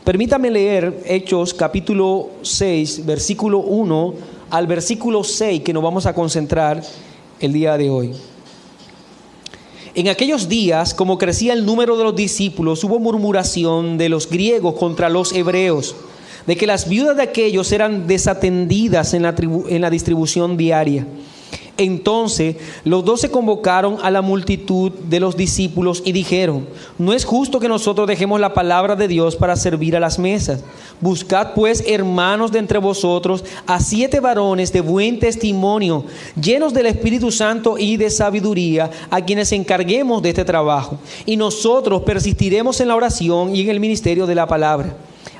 Permítame leer Hechos capítulo 6, versículo 1 al versículo 6, que nos vamos a concentrar el día de hoy. En aquellos días, como crecía el número de los discípulos, hubo murmuración de los griegos contra los hebreos, de que las viudas de aquellos eran desatendidas en la distribución diaria. Entonces los 12 convocaron a la multitud de los discípulos y dijeron: no es justo que nosotros dejemos la palabra de Dios para servir a las mesas. Buscad pues, hermanos, de entre vosotros a 7 varones de buen testimonio, llenos del Espíritu Santo y de sabiduría, a quienes encarguemos de este trabajo, y nosotros persistiremos en la oración y en el ministerio de la palabra.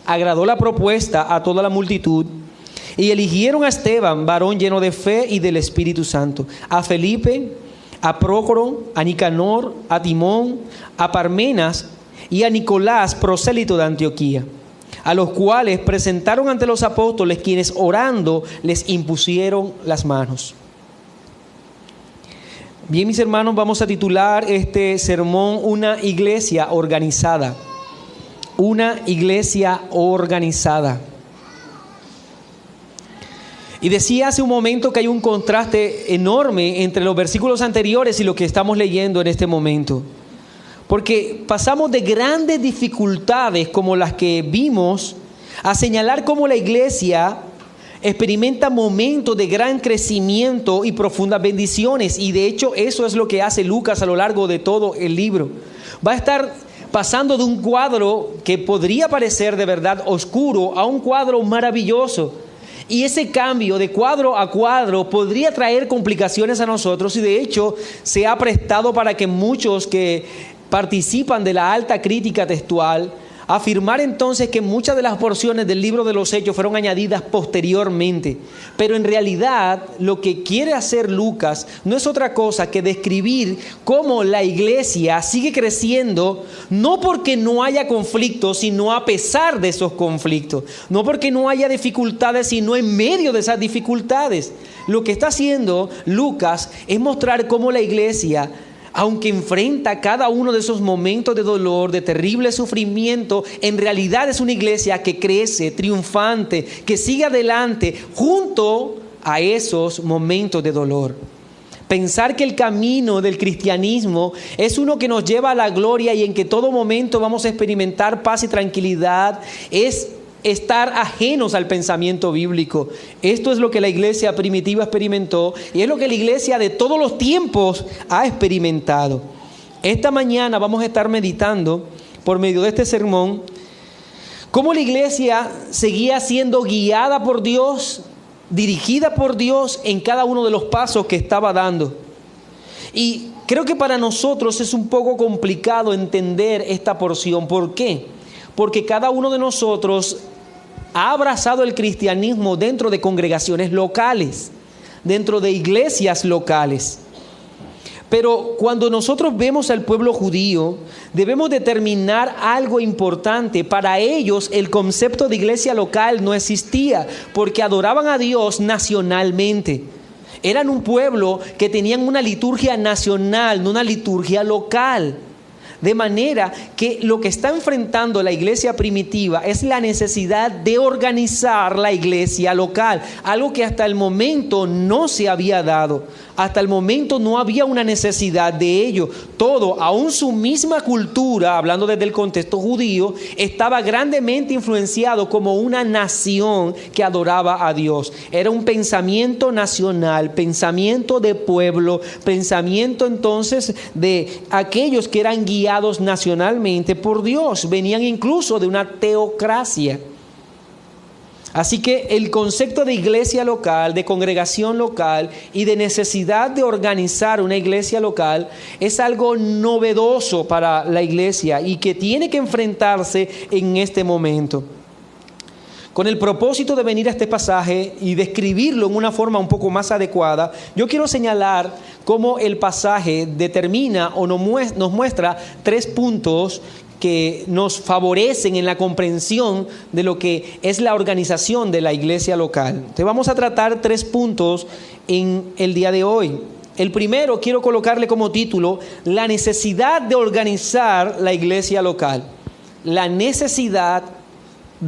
Agradó la propuesta a toda la multitud, y eligieron a Esteban, varón lleno de fe y del Espíritu Santo, a Felipe, a Prócoro, a Nicanor, a Timón, a Parmenas y a Nicolás, prosélito de Antioquía, a los cuales presentaron ante los apóstoles, quienes orando les impusieron las manos. Bien, mis hermanos, vamos a titular este sermón Una iglesia organizada. Una iglesia organizada. Y decía hace un momento que hay un contraste enorme entre los versículos anteriores y lo que estamos leyendo en este momento. Porque pasamos de grandes dificultades como las que vimos a señalar cómo la iglesia experimenta momentos de gran crecimiento y profundas bendiciones. Y de hecho eso es lo que hace Lucas a lo largo de todo el libro. Va a estar pasando de un cuadro que podría parecer de verdad oscuro a un cuadro maravilloso. Y ese cambio de cuadro a cuadro podría traer complicaciones a nosotros, y de hecho se ha prestado para que muchos que participan de la alta crítica textual afirmar entonces que muchas de las porciones del libro de los Hechos fueron añadidas posteriormente. Pero en realidad lo que quiere hacer Lucas no es otra cosa que describir cómo la iglesia sigue creciendo, no porque no haya conflictos, sino a pesar de esos conflictos. No porque no haya dificultades, sino en medio de esas dificultades. Lo que está haciendo Lucas es mostrar cómo la iglesia, aunque enfrenta cada uno de esos momentos de dolor, de terrible sufrimiento, en realidad es una iglesia que crece, triunfante, que sigue adelante junto a esos momentos de dolor. Pensar que el camino del cristianismo es uno que nos lleva a la gloria y en que todo momento vamos a experimentar paz y tranquilidad es estar ajenos al pensamiento bíblico. Esto es lo que la iglesia primitiva experimentó y es lo que la iglesia de todos los tiempos ha experimentado. Esta mañana vamos a estar meditando por medio de este sermón cómo la iglesia seguía siendo guiada por Dios, dirigida por Dios en cada uno de los pasos que estaba dando. Y creo que para nosotros es un poco complicado entender esta porción. ¿Por qué? Porque cada uno de nosotros ha abrazado el cristianismo dentro de congregaciones locales, dentro de iglesias locales. Pero cuando nosotros vemos al pueblo judío, debemos determinar algo importante. Para ellos el concepto de iglesia local no existía, porque adoraban a Dios nacionalmente. Eran un pueblo que tenían una liturgia nacional, no una liturgia local. De manera que lo que está enfrentando la iglesia primitiva es la necesidad de organizar la iglesia local, algo que hasta el momento no se había dado. Hasta el momento no había una necesidad de ello. Todo, aún su misma cultura, hablando desde el contexto judío, estaba grandemente influenciado como una nación que adoraba a Dios. Era un pensamiento nacional, pensamiento de pueblo, pensamiento entonces de aquellos que eran guiados nacionalmente por Dios. Venían incluso de una teocracia. Así que el concepto de iglesia local, de congregación local y de necesidad de organizar una iglesia local es algo novedoso para la iglesia y que tiene que enfrentarse en este momento. Con el propósito de venir a este pasaje y describirlo en una forma un poco más adecuada, yo quiero señalar cómo el pasaje determina o nos muestra 3 puntos que nos favorecen en la comprensión de lo que es la organización de la iglesia local. Entonces vamos a tratar 3 puntos en el día de hoy. El primero quiero colocarle como título la necesidad de organizar la iglesia local. La necesidad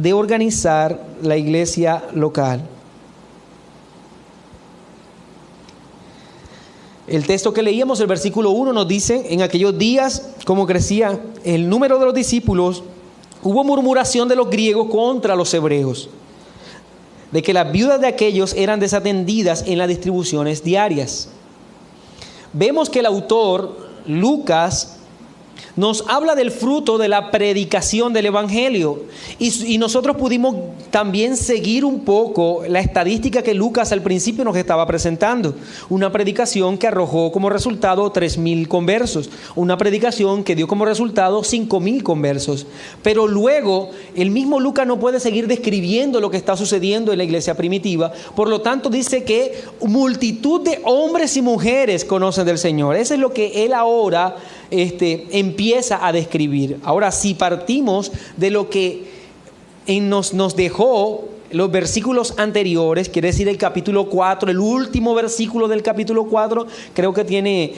de organizar la iglesia local. El texto que leíamos, el versículo 1, nos dice: en aquellos días, como crecía el número de los discípulos, hubo murmuración de los griegos contra los hebreos, de que las viudas de aquellos eran desatendidas en las distribuciones diarias. Vemos que el autor, Lucas, nos habla del fruto de la predicación del Evangelio. Y nosotros pudimos también seguir un poco la estadística que Lucas al principio nos estaba presentando. Una predicación que arrojó como resultado 3,000 conversos. Una predicación que dio como resultado 5,000 conversos. Pero luego el mismo Lucas no puede seguir describiendo lo que está sucediendo en la iglesia primitiva. Por lo tanto dice que multitud de hombres y mujeres conocen del Señor. Eso es lo que él ahora empieza a describir. Ahora, si partimos de lo que nos dejó los versículos anteriores, quiere decir el capítulo 4, el último versículo del capítulo 4, creo que tiene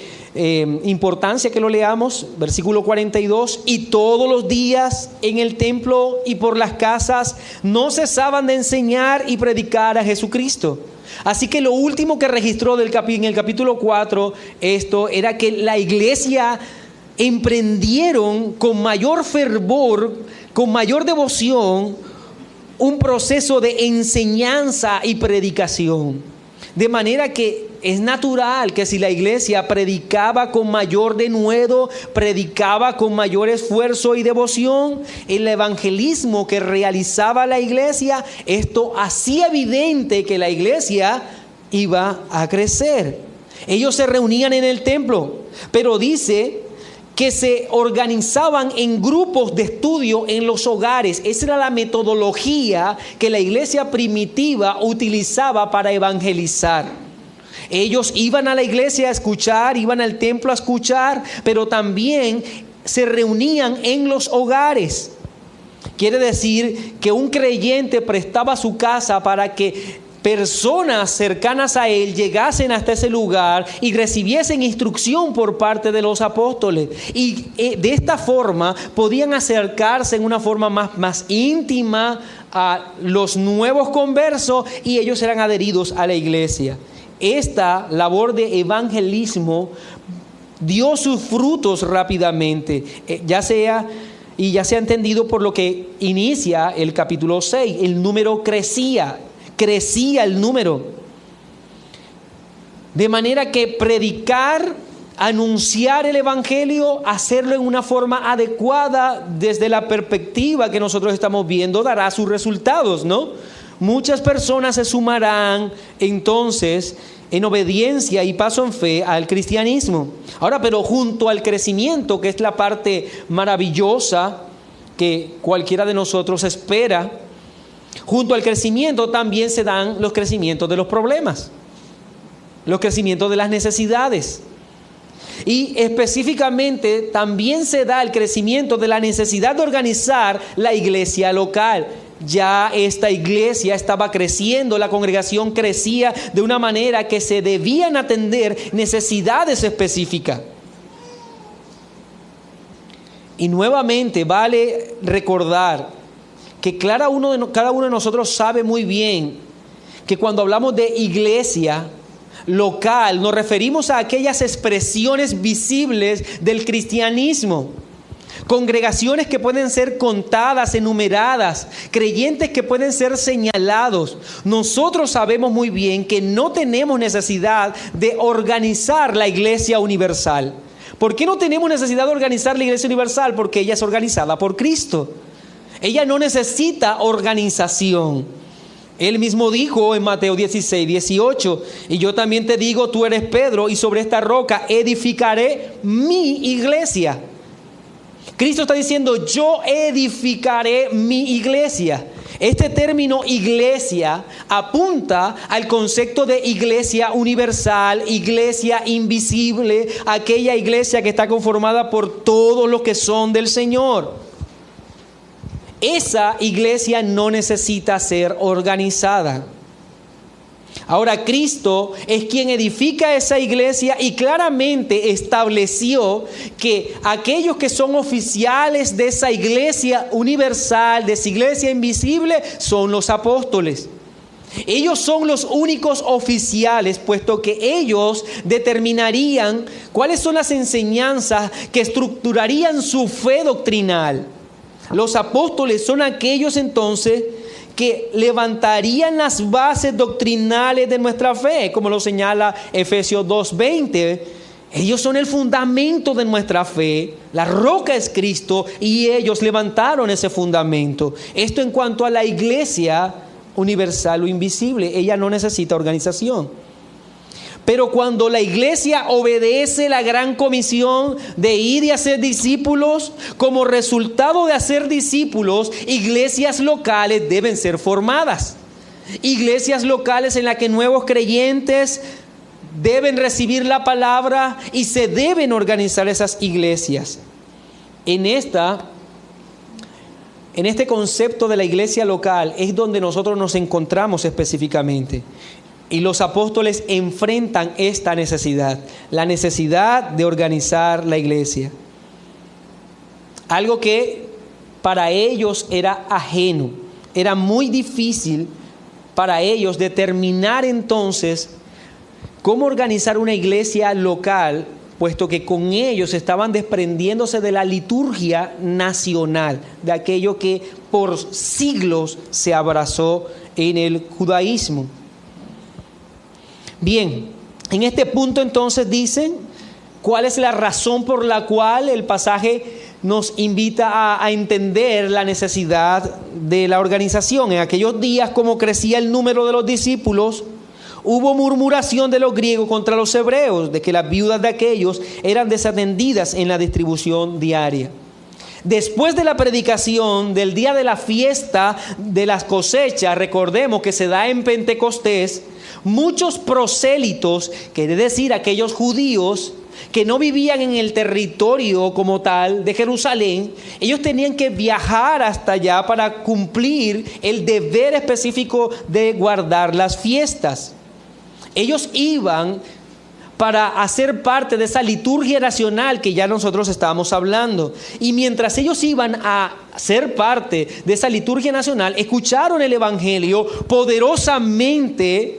importancia que lo leamos, versículo 42, y todos los días en el templo y por las casas no cesaban de enseñar y predicar a Jesucristo. Así que lo último que registró en el capítulo 4, esto era que la iglesia emprendieron con mayor fervor, con mayor devoción, un proceso de enseñanza y predicación. De manera que es natural que si la iglesia predicaba con mayor denuedo, predicaba con mayor esfuerzo y devoción, el evangelismo que realizaba la iglesia, esto hacía evidente que la iglesia iba a crecer. Ellos se reunían en el templo, pero dice que se organizaban en grupos de estudio en los hogares. Esa era la metodología que la iglesia primitiva utilizaba para evangelizar. Ellos iban a la iglesia a escuchar, iban al templo a escuchar, pero también se reunían en los hogares. Quiere decir que un creyente prestaba su casa para que personas cercanas a él llegasen hasta ese lugar y recibiesen instrucción por parte de los apóstoles. Y de esta forma podían acercarse en una forma más íntima a los nuevos conversos y ellos eran adheridos a la iglesia. Esta labor de evangelismo dio sus frutos rápidamente, ya se ha entendido por lo que inicia el capítulo 6. El número crecía el número. De manera que predicar, anunciar el evangelio, hacerlo en una forma adecuada desde la perspectiva que nosotros estamos viendo, dará sus resultados, ¿no? Muchas personas se sumarán entonces en obediencia y paso en fe al cristianismo. Ahora, pero junto al crecimiento, que es la parte maravillosa que cualquiera de nosotros espera, junto al crecimiento también se dan los crecimientos de los problemas, los crecimientos de las necesidades. Y específicamente también se da el crecimiento de la necesidad de organizar la iglesia local. Ya esta iglesia estaba creciendo, la congregación crecía de una manera que se debían atender necesidades específicas. Y nuevamente vale recordar que cada uno de nosotros sabe muy bien que cuando hablamos de iglesia local nos referimos a aquellas expresiones visibles del cristianismo. Congregaciones que pueden ser contadas, enumeradas, creyentes que pueden ser señalados. Nosotros sabemos muy bien que no tenemos necesidad de organizar la iglesia universal. ¿Por qué no tenemos necesidad de organizar la iglesia universal? Porque ella es organizada por Cristo. Ella no necesita organización. Él mismo dijo en Mateo 16:18, y yo también te digo, tú eres Pedro, y sobre esta roca edificaré mi iglesia. Cristo está diciendo, yo edificaré mi iglesia. Este término iglesia apunta al concepto de iglesia universal, iglesia invisible, aquella iglesia que está conformada por todos los que son del Señor. Esa iglesia no necesita ser organizada. Ahora Cristo es quien edifica esa iglesia y claramente estableció que aquellos que son oficiales de esa iglesia universal, de esa iglesia invisible, son los apóstoles. Ellos son los únicos oficiales, puesto que ellos determinarían cuáles son las enseñanzas que estructurarían su fe doctrinal. Los apóstoles son aquellos entonces que levantarían las bases doctrinales de nuestra fe, como lo señala Efesios 2:20. Ellos son el fundamento de nuestra fe, la roca es Cristo y ellos levantaron ese fundamento. Esto en cuanto a la iglesia universal o invisible, ella no necesita organización. Pero cuando la iglesia obedece la gran comisión de ir y hacer discípulos, como resultado de hacer discípulos, iglesias locales deben ser formadas. Iglesias locales en las que nuevos creyentes deben recibir la palabra y se deben organizar esas iglesias. En este concepto de la iglesia local es donde nosotros nos encontramos específicamente. Y los apóstoles enfrentan esta necesidad, la necesidad de organizar la iglesia. Algo que para ellos era ajeno, era muy difícil para ellos determinar entonces cómo organizar una iglesia local, puesto que con ellos estaban desprendiéndose de la liturgia nacional, de aquello que por siglos se abrazó en el judaísmo. Bien, en este punto entonces dicen cuál es la razón por la cual el pasaje nos invita a entender la necesidad de la organización. En aquellos días, como crecía el número de los discípulos, hubo murmuración de los griegos contra los hebreos, de que las viudas de aquellos eran desatendidas en la distribución diaria. Después de la predicación del día de la fiesta de las cosechas, recordemos que se da en Pentecostés, muchos prosélitos, quiere decir aquellos judíos que no vivían en el territorio como tal de Jerusalén, ellos tenían que viajar hasta allá para cumplir el deber específico de guardar las fiestas. Ellos iban para hacer parte de esa liturgia nacional que ya nosotros estábamos hablando. Y mientras ellos iban a ser parte de esa liturgia nacional, escucharon el Evangelio poderosamente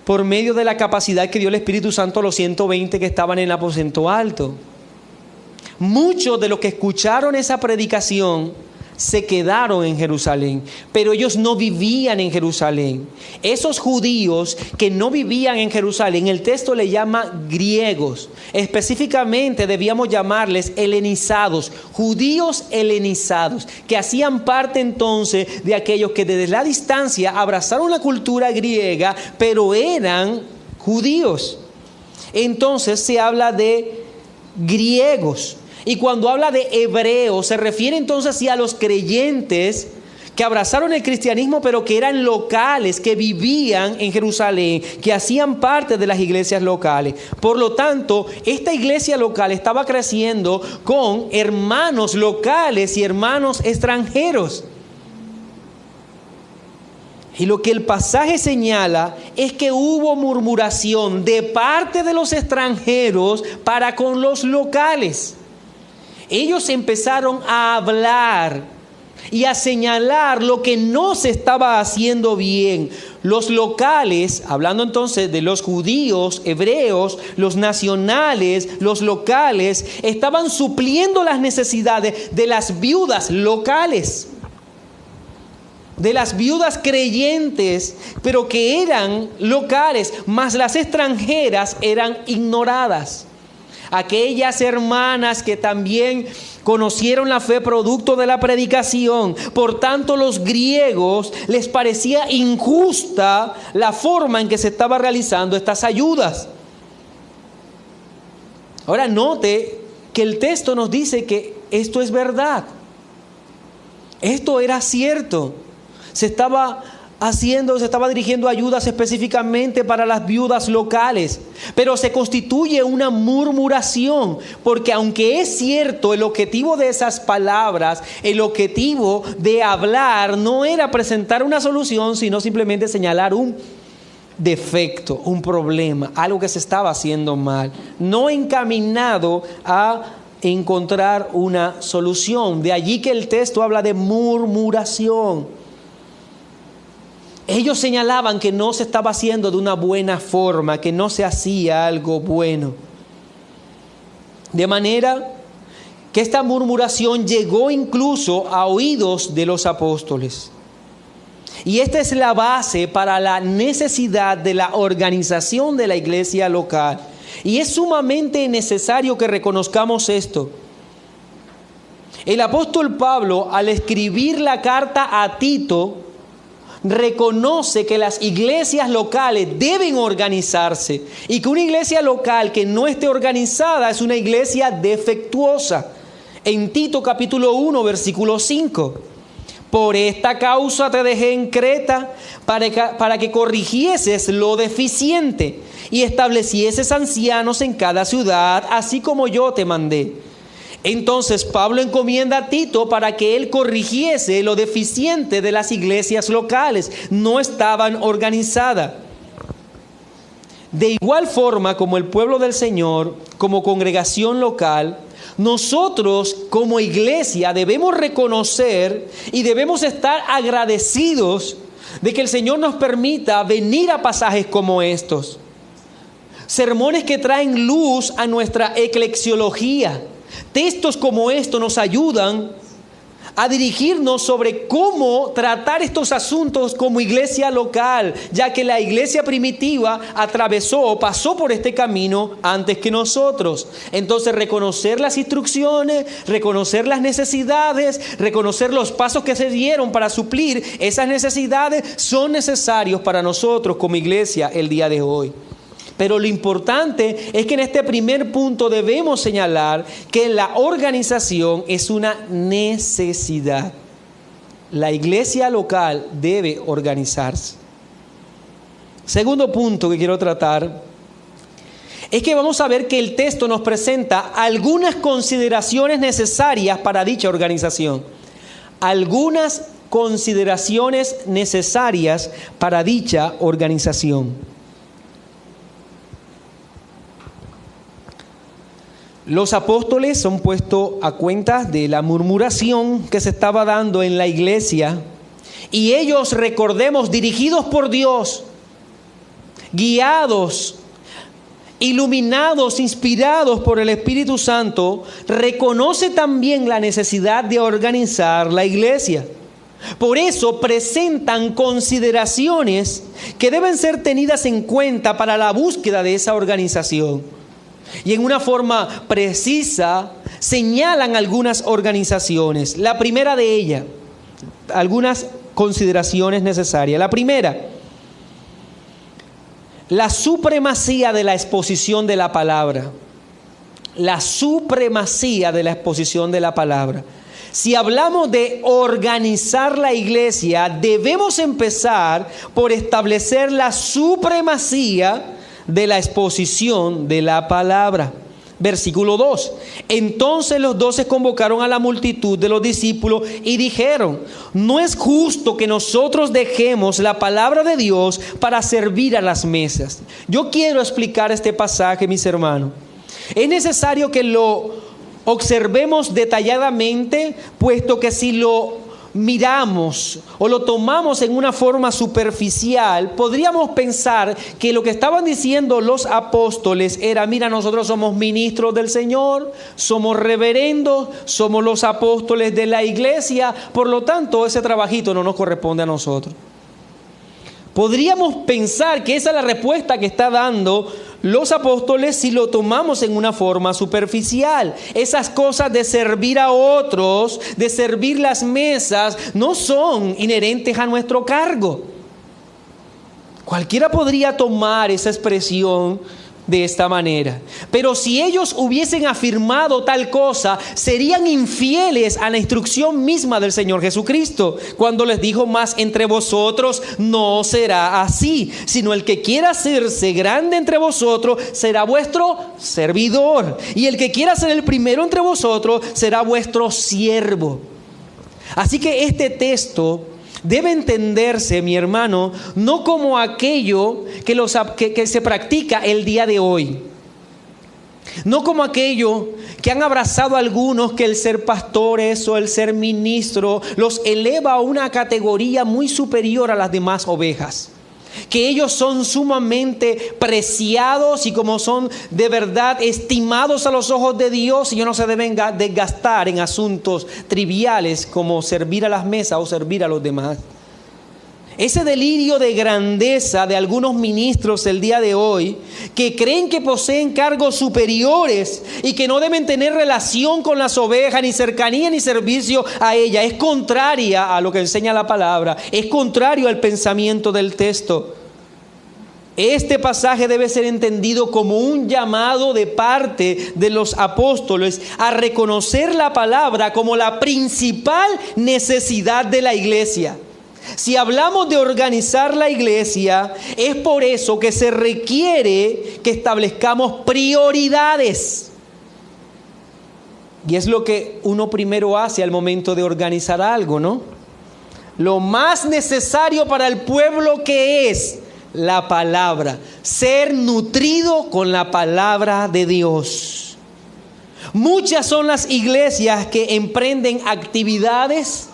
por medio de la capacidad que dio el Espíritu Santo a los 120 que estaban en el aposento alto. Muchos de los que escucharon esa predicación se quedaron en Jerusalén, pero ellos no vivían en Jerusalén. Esos judíos que no vivían en Jerusalén, el texto le llama griegos. Específicamente debíamos llamarles helenizados, judíos helenizados, que hacían parte entonces de aquellos que desde la distancia abrazaron la cultura griega, pero eran judíos. Entonces se habla de griegos. Y cuando habla de hebreos, se refiere entonces sí a los creyentes que abrazaron el cristianismo, pero que eran locales, que vivían en Jerusalén, que hacían parte de las iglesias locales. Por lo tanto, esta iglesia local estaba creciendo con hermanos locales y hermanos extranjeros. Y lo que el pasaje señala es que hubo murmuración de parte de los extranjeros para con los locales. Ellos empezaron a hablar y a señalar lo que no se estaba haciendo bien. Los locales, hablando entonces de los judíos, hebreos, los nacionales, los locales, estaban supliendo las necesidades de las viudas locales, de las viudas creyentes, pero que eran locales, mas las extranjeras eran ignoradas. Aquellas hermanas que también conocieron la fe producto de la predicación. Por tanto, los griegos les parecía injusta la forma en que se estaba realizando estas ayudas. Ahora note que el texto nos dice que esto es verdad. Esto era cierto. Se estaba dirigiendo ayudas específicamente para las viudas locales, pero se constituye una murmuración, porque aunque es cierto el objetivo de esas palabras, el objetivo de hablar no era presentar una solución, sino simplemente señalar un defecto, un problema, algo que se estaba haciendo mal, no encaminado a encontrar una solución. De allí que el texto habla de murmuración. Ellos señalaban que no se estaba haciendo de una buena forma, que no se hacía algo bueno. De manera que esta murmuración llegó incluso a oídos de los apóstoles. Y esta es la base para la necesidad de la organización de la iglesia local. Y es sumamente necesario que reconozcamos esto. El apóstol Pablo, al escribir la carta a Tito, reconoce que las iglesias locales deben organizarse y que una iglesia local que no esté organizada es una iglesia defectuosa. En Tito capítulo 1, versículo 5. Por esta causa te dejé en Creta para que corrigieses lo deficiente y establecieses ancianos en cada ciudad, así como yo te mandé. Entonces Pablo encomienda a Tito para que él corrigiese lo deficiente de las iglesias locales. No estaban organizadas. De igual forma como el pueblo del Señor, como congregación local, nosotros como iglesia debemos reconocer y debemos estar agradecidos de que el Señor nos permita venir a pasajes como estos. Sermones que traen luz a nuestra eclesiología. Textos como estos nos ayudan a dirigirnos sobre cómo tratar estos asuntos como iglesia local, ya que la iglesia primitiva pasó por este camino antes que nosotros. Entonces, reconocer las instrucciones, reconocer las necesidades, reconocer los pasos que se dieron para suplir esas necesidades son necesarios para nosotros como iglesia el día de hoy. Pero lo importante es que en este primer punto debemos señalar que la organización es una necesidad. La iglesia local debe organizarse. Segundo punto que quiero tratar es que vamos a ver que el texto nos presenta algunas consideraciones necesarias para dicha organización. Algunas consideraciones necesarias para dicha organización. Los apóstoles son puestos a cuenta de la murmuración que se estaba dando en la iglesia y ellos, recordemos, dirigidos por Dios, guiados, iluminados, inspirados por el Espíritu Santo, reconoce también la necesidad de organizar la iglesia. Por eso presentan consideraciones que deben ser tenidas en cuenta para la búsqueda de esa organización. Y en una forma precisa señalan algunas organizaciones. La primera de ellas, algunas consideraciones necesarias. La primera, la supremacía de la exposición de la palabra. La supremacía de la exposición de la palabra. Si hablamos de organizar la iglesia, debemos empezar por establecer la supremacía de la exposición de la palabra. Versículo 2. Entonces los 12 convocaron a la multitud de los discípulos y dijeron: no es justo que nosotros dejemos la palabra de Dios para servir a las mesas. Yo quiero explicar este pasaje, mis hermanos. Es necesario que lo observemos detalladamente, puesto que si lo miramos o lo tomamos en una forma superficial, podríamos pensar que lo que estaban diciendo los apóstoles era: mira, nosotros somos ministros del Señor, somos reverendos, somos los apóstoles de la iglesia, por lo tanto ese trabajito no nos corresponde a nosotros. Podríamos pensar que esa es la respuesta que está dando los apóstoles si lo tomamos en una forma superficial. Esas cosas de servir a otros, de servir las mesas, no son inherentes a nuestro cargo. Cualquiera podría tomar esa expresión de esta manera. Pero si ellos hubiesen afirmado tal cosa, serían infieles a la instrucción misma del Señor Jesucristo, cuando les dijo: más entre vosotros no será así, sino el que quiera hacerse grande entre vosotros será vuestro servidor, y el que quiera ser el primero entre vosotros será vuestro siervo. Así que este texto debe entenderse, mi hermano, no como aquello que se practica el día de hoy. No como aquello que han abrazado algunos, que el ser pastores o el ser ministro los eleva a una categoría muy superior a las demás ovejas. Que ellos son sumamente preciados y como son de verdad estimados a los ojos de Dios, ellos no se deben desgastar en asuntos triviales como servir a las mesas o servir a los demás. Ese delirio de grandeza de algunos ministros el día de hoy, que creen que poseen cargos superiores y que no deben tener relación con las ovejas, ni cercanía ni servicio a ellas, es contraria a lo que enseña la palabra, es contrario al pensamiento del texto. Este pasaje debe ser entendido como un llamado de parte de los apóstoles a reconocer la palabra como la principal necesidad de la iglesia. Si hablamos de organizar la iglesia, es por eso que se requiere que establezcamos prioridades. Y es lo que uno primero hace al momento de organizar algo, ¿no? Lo más necesario para el pueblo, que es la palabra, ser nutrido con la palabra de Dios. Muchas son las iglesias que emprenden actividades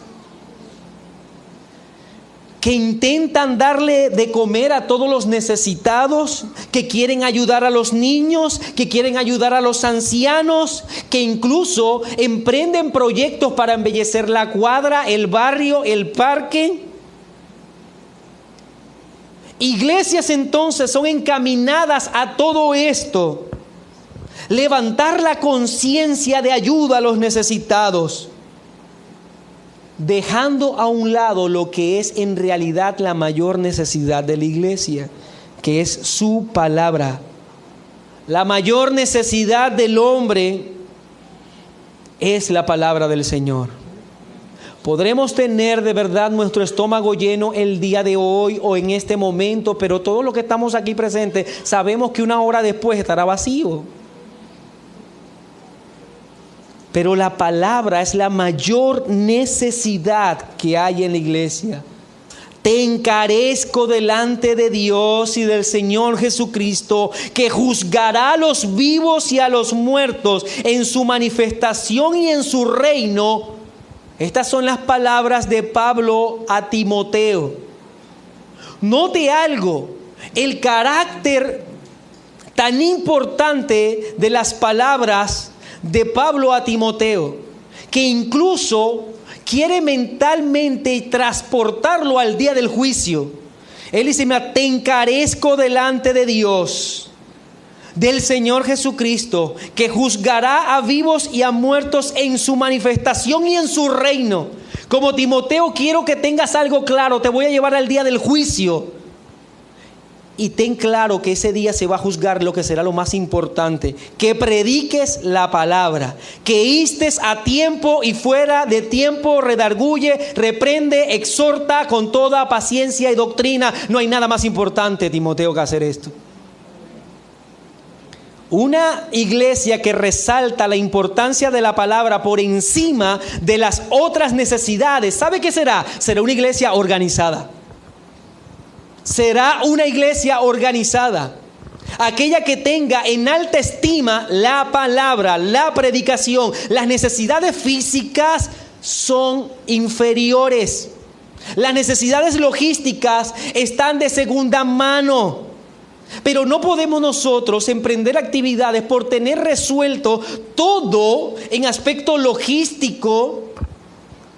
que intentan darle de comer a todos los necesitados, que quieren ayudar a los niños, que quieren ayudar a los ancianos, que incluso emprenden proyectos para embellecer la cuadra, el barrio, el parque. Iglesias entonces son encaminadas a todo esto, levantar la conciencia de ayuda a los necesitados, dejando a un lado lo que es en realidad la mayor necesidad de la iglesia, que es su palabra. La mayor necesidad del hombre es la palabra del Señor. Podremos tener de verdad nuestro estómago lleno el día de hoy o en este momento, pero todos los que estamos aquí presentes sabemos que una hora después estará vacío. Pero la palabra es la mayor necesidad que hay en la iglesia. Te encarezco delante de Dios y del Señor Jesucristo, que juzgará a los vivos y a los muertos en su manifestación y en su reino. Estas son las palabras de Pablo a Timoteo. Note algo, el carácter tan importante de las palabras de Pablo a Timoteo, que incluso quiere mentalmente transportarlo al día del juicio. Él dice: te encarezco delante de Dios, del Señor Jesucristo, que juzgará a vivos y a muertos en su manifestación y en su reino. Como Timoteo, quiero que tengas algo claro, te voy a llevar al día del juicio. Y ten claro que ese día se va a juzgar lo que será lo más importante: que prediques la palabra, que instes a tiempo y fuera de tiempo, redarguye, reprende, exhorta con toda paciencia y doctrina. No hay nada más importante, Timoteo, que hacer esto. Una iglesia que resalta la importancia de la palabra por encima de las otras necesidades, ¿sabe qué será? Será una iglesia organizada. Será una iglesia organizada, aquella que tenga en alta estima la palabra, la predicación. Las necesidades físicas son inferiores. Las necesidades logísticas están de segunda mano. Pero no podemos nosotros emprender actividades por tener resuelto todo en aspecto logístico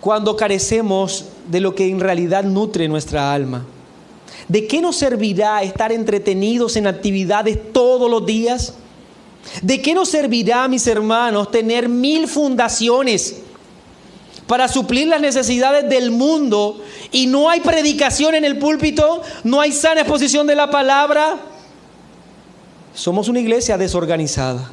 cuando carecemos de lo que en realidad nutre nuestra alma. ¿De qué nos servirá estar entretenidos en actividades todos los días? ¿De qué nos servirá, mis hermanos, tener 1000 fundaciones para suplir las necesidades del mundo y no hay predicación en el púlpito? ¿No hay sana exposición de la palabra? Somos una iglesia desorganizada.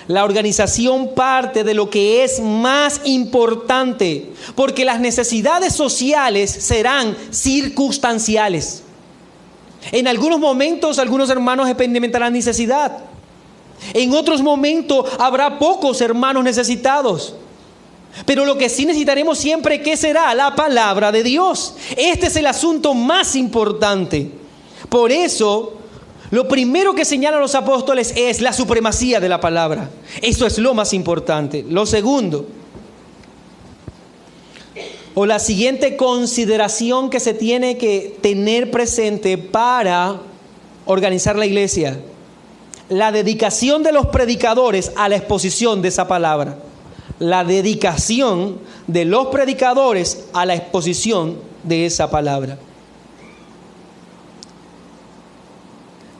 La organización parte de lo que es más importante, porque las necesidades sociales serán circunstanciales. En algunos momentos algunos hermanos experimentarán necesidad. En otros momentos habrá pocos hermanos necesitados. Pero lo que sí necesitaremos siempre, ¿qué será? La palabra de Dios. Este es el asunto más importante. Por eso, lo primero que señalan los apóstoles es la supremacía de la palabra. Eso es lo más importante. Lo segundo, o la siguiente consideración que se tiene que tener presente para organizar la iglesia: la dedicación de los predicadores a la exposición de esa palabra. La dedicación de los predicadores a la exposición de esa palabra.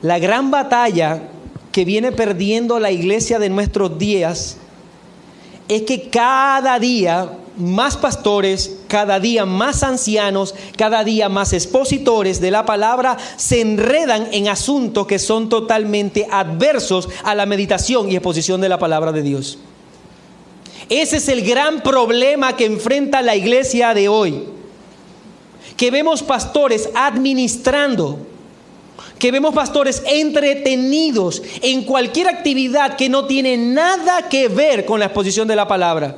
La gran batalla que viene perdiendo la iglesia de nuestros días es que cada día más pastores, cada día más ancianos, cada día más expositores de la palabra se enredan en asuntos que son totalmente adversos a la meditación y exposición de la palabra de Dios. Ese es el gran problema que enfrenta la iglesia de hoy. Que vemos pastores administrando, que vemos pastores entretenidos en cualquier actividad que no tiene nada que ver con la exposición de la palabra.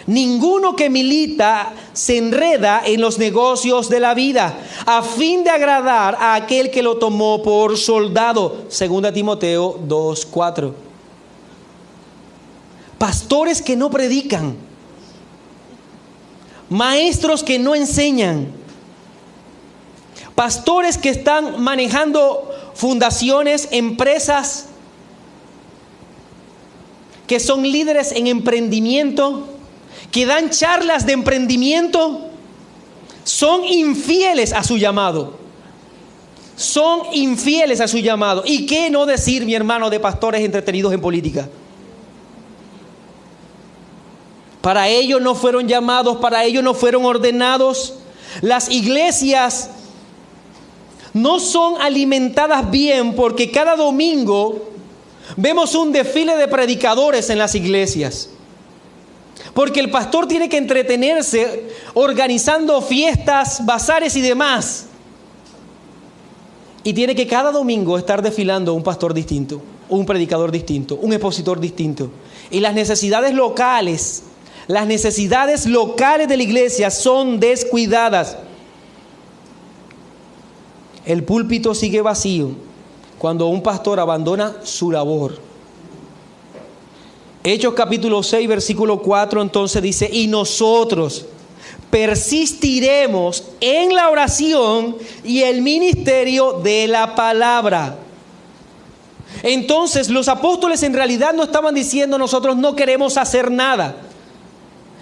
Ninguno que milita se enreda en los negocios de la vida a fin de agradar a aquel que lo tomó por soldado. 2 Timoteo 2:4. Pastores que no predican, maestros que no enseñan, pastores que están manejando fundaciones, empresas, que son líderes en emprendimiento, que dan charlas de emprendimiento, son infieles a su llamado. Son infieles a su llamado. ¿Y qué no decir, mi hermano, de pastores entretenidos en política? Para ello no fueron llamados, para ello no fueron ordenados. Las iglesias no son alimentadas bien porque cada domingo vemos un desfile de predicadores en las iglesias. Porque el pastor tiene que entretenerse organizando fiestas, bazares y demás. Y tiene que cada domingo estar desfilando un pastor distinto, un predicador distinto, un expositor distinto. Y las necesidades locales de la iglesia son descuidadas. El púlpito sigue vacío cuando un pastor abandona su labor. Hechos capítulo 6, versículo 4, entonces dice: y nosotros persistiremos en la oración y el ministerio de la palabra. Entonces los apóstoles en realidad no estaban diciendo: nosotros no queremos hacer nada.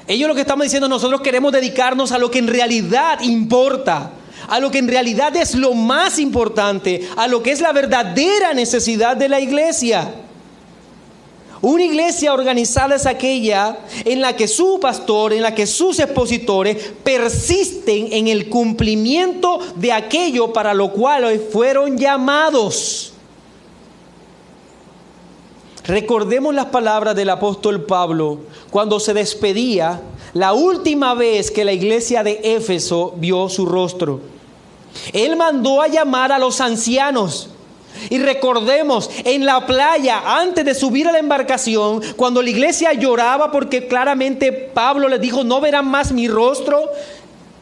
Ellos lo que estaban diciendo: nosotros queremos dedicarnos a lo que en realidad importa, a lo que en realidad es lo más importante, a lo que es la verdadera necesidad de la iglesia. Una iglesia organizada es aquella en la que su pastor, en la que sus expositores persisten en el cumplimiento de aquello para lo cual fueron llamados. Recordemos las palabras del apóstol Pablo cuando se despedía la última vez que la iglesia de Éfeso vio su rostro. Él mandó a llamar a los ancianos. Y recordemos, en la playa, antes de subir a la embarcación, cuando la iglesia lloraba porque claramente Pablo les dijo: no verán más mi rostro.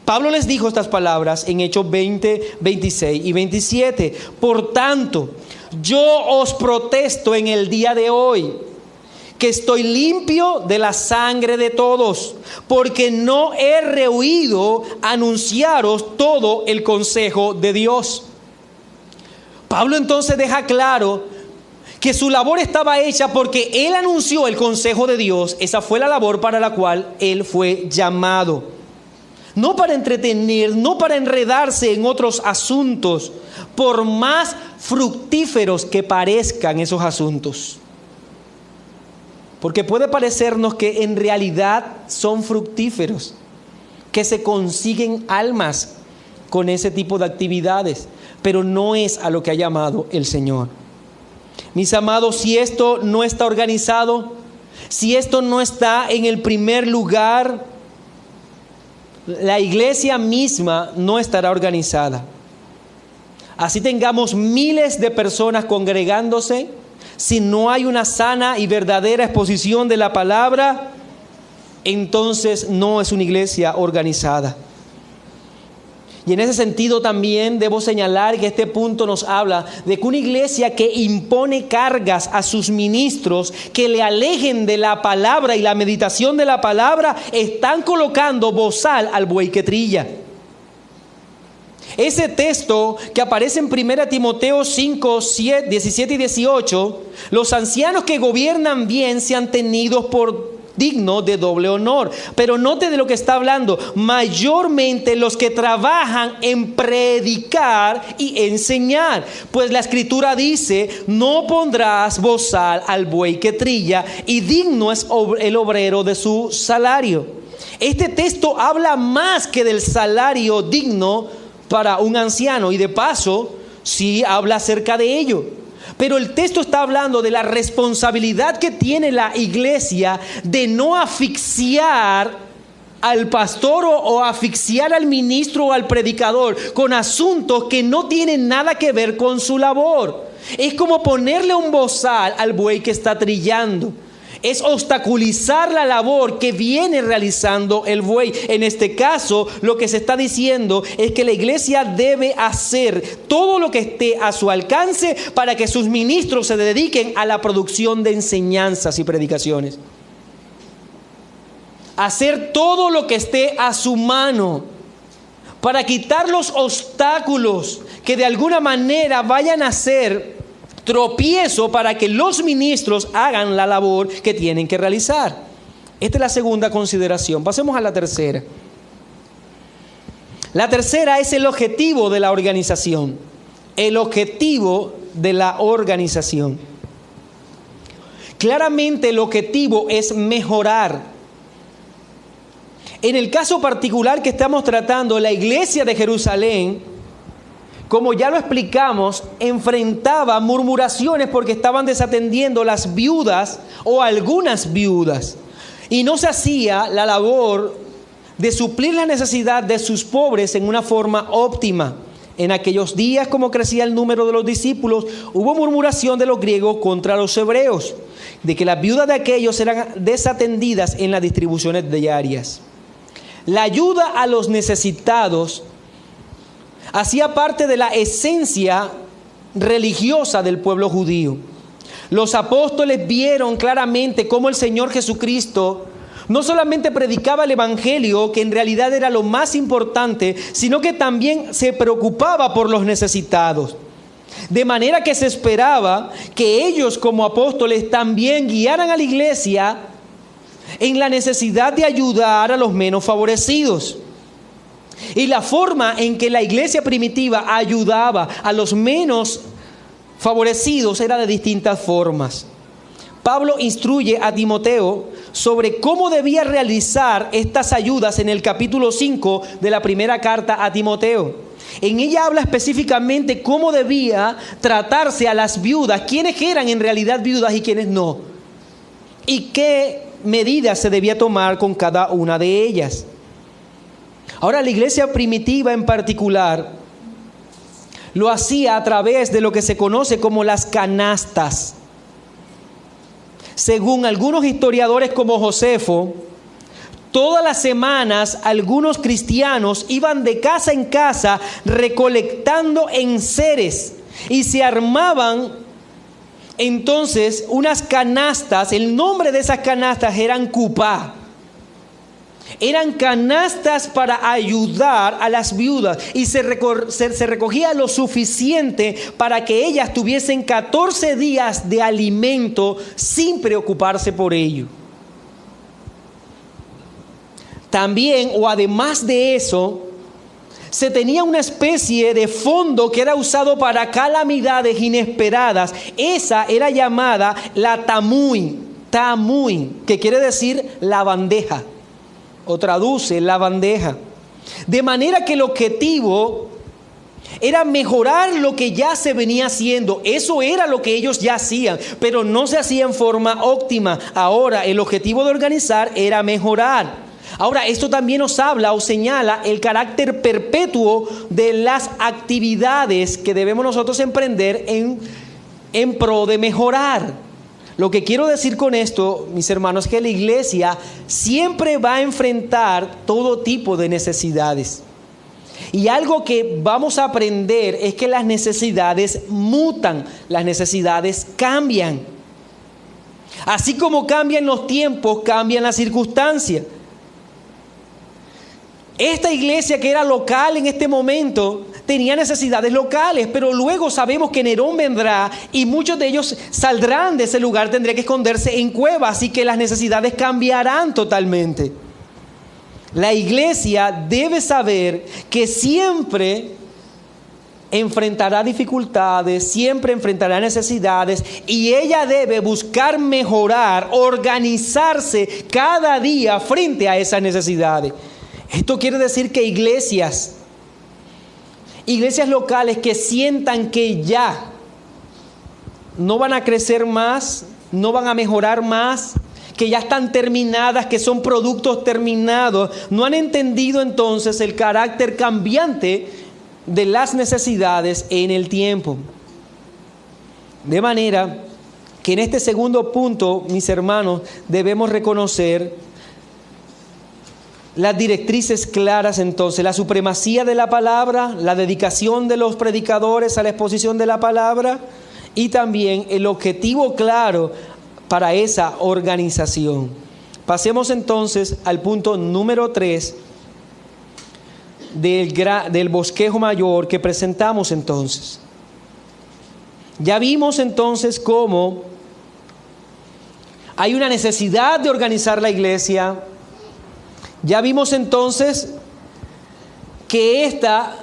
Pablo les dijo estas palabras en Hechos 20, 26 y 27. Por tanto, yo os protesto en el día de hoy que estoy limpio de la sangre de todos, porque no he rehuido anunciaros todo el consejo de Dios. Pablo entonces deja claro que su labor estaba hecha porque él anunció el consejo de Dios. Esa fue la labor para la cual él fue llamado. No para entretener, no para enredarse en otros asuntos, por más fructíferos que parezcan esos asuntos. Porque puede parecernos que en realidad son fructíferos, que se consiguen almas con ese tipo de actividades, pero no es a lo que ha llamado el Señor. Mis amados, si esto no está organizado, si esto no está en el primer lugar, la iglesia misma no estará organizada. Así tengamos miles de personas congregándose, si no hay una sana y verdadera exposición de la palabra, entonces no es una iglesia organizada. Y en ese sentido también debo señalar que este punto nos habla de que una iglesia que impone cargas a sus ministros que le alejen de la palabra y la meditación de la palabra, están colocando bozal al buey que trilla. Ese texto que aparece en 1 Timoteo 5, 17 y 18, los ancianos que gobiernan bien sean tenidos por digno de doble honor. Pero note de lo que está hablando: mayormente los que trabajan en predicar y enseñar. Pues la escritura dice: no pondrás bozal al buey que trilla, y digno es el obrero de su salario. Este texto habla más que del salario digno para un anciano, y de paso sí habla acerca de ello. Pero el texto está hablando de la responsabilidad que tiene la iglesia de no asfixiar al pastor o asfixiar al ministro o al predicador con asuntos que no tienen nada que ver con su labor. Es como ponerle un bozal al buey que está trillando. Es obstaculizar la labor que viene realizando el buey. En este caso, lo que se está diciendo es que la iglesia debe hacer todo lo que esté a su alcance para que sus ministros se dediquen a la producción de enseñanzas y predicaciones. Hacer todo lo que esté a su mano para quitar los obstáculos que de alguna manera vayan a ser tropiezo para que los ministros hagan la labor que tienen que realizar. Esta es la segunda consideración. Pasemos a la tercera. La tercera es el objetivo de la organización. El objetivo de la organización. Claramente el objetivo es mejorar. En el caso particular que estamos tratando, la iglesia de Jerusalén, como ya lo explicamos, enfrentaba murmuraciones porque estaban desatendiendo las viudas o algunas viudas. Y no se hacía la labor de suplir la necesidad de sus pobres en una forma óptima. En aquellos días, como crecía el número de los discípulos, hubo murmuración de los griegos contra los hebreos, de que las viudas de aquellos eran desatendidas en las distribuciones diarias. La ayuda a los necesitados hacía parte de la esencia religiosa del pueblo judío. Los apóstoles vieron claramente cómo el Señor Jesucristo no solamente predicaba el evangelio, que en realidad era lo más importante, sino que también se preocupaba por los necesitados. De manera que se esperaba que ellos como apóstoles también guiaran a la iglesia en la necesidad de ayudar a los menos favorecidos. Y la forma en que la iglesia primitiva ayudaba a los menos favorecidos era de distintas formas. Pablo instruye a Timoteo sobre cómo debía realizar estas ayudas en el capítulo 5 de la primera carta a Timoteo. En ella habla específicamente cómo debía tratarse a las viudas, quiénes eran en realidad viudas y quiénes no, y qué medidas se debía tomar con cada una de ellas. Ahora, la iglesia primitiva en particular lo hacía a través de lo que se conoce como las canastas. Según algunos historiadores como Josefo, todas las semanas algunos cristianos iban de casa en casa recolectando enseres y se armaban entonces unas canastas. El nombre de esas canastas eran cupá. Eran canastas para ayudar a las viudas y se recogía lo suficiente para que ellas tuviesen 14 días de alimento sin preocuparse por ello. También, o además de eso, se tenía una especie de fondo que era usado para calamidades inesperadas. Esa era llamada la tamuy, que quiere decir la bandeja. O traduce la bandeja. De manera que el objetivo era mejorar lo que ya se venía haciendo. Eso era lo que ellos ya hacían, pero no se hacía en forma óptima. Ahora el objetivo de organizar era mejorar. Ahora esto también nos habla o señala el carácter perpetuo de las actividades que debemos nosotros emprender en pro de mejorar. Lo que quiero decir con esto, mis hermanos, es que la iglesia siempre va a enfrentar todo tipo de necesidades. Y algo que vamos a aprender es que las necesidades mutan, las necesidades cambian. Así como cambian los tiempos, cambian las circunstancias. Esta iglesia que era local en este momento tenía necesidades locales, pero luego sabemos que Nerón vendrá y muchos de ellos saldrán de ese lugar, tendrán que esconderse en cuevas, así que las necesidades cambiarán totalmente. La iglesia debe saber que siempre enfrentará dificultades, siempre enfrentará necesidades y ella debe buscar mejorar, organizarse cada día frente a esas necesidades. Esto quiere decir que iglesias locales que sientan que ya no van a crecer más, no van a mejorar más, que ya están terminadas, que son productos terminados, no han entendido entonces el carácter cambiante de las necesidades en el tiempo. De manera que en este segundo punto, mis hermanos, debemos reconocer las directrices claras entonces, la supremacía de la palabra, la dedicación de los predicadores a la exposición de la palabra y también el objetivo claro para esa organización. Pasemos entonces al punto número 3 del bosquejo mayor que presentamos entonces. Ya vimos entonces cómo hay una necesidad de organizar la iglesia. Ya vimos entonces que ésta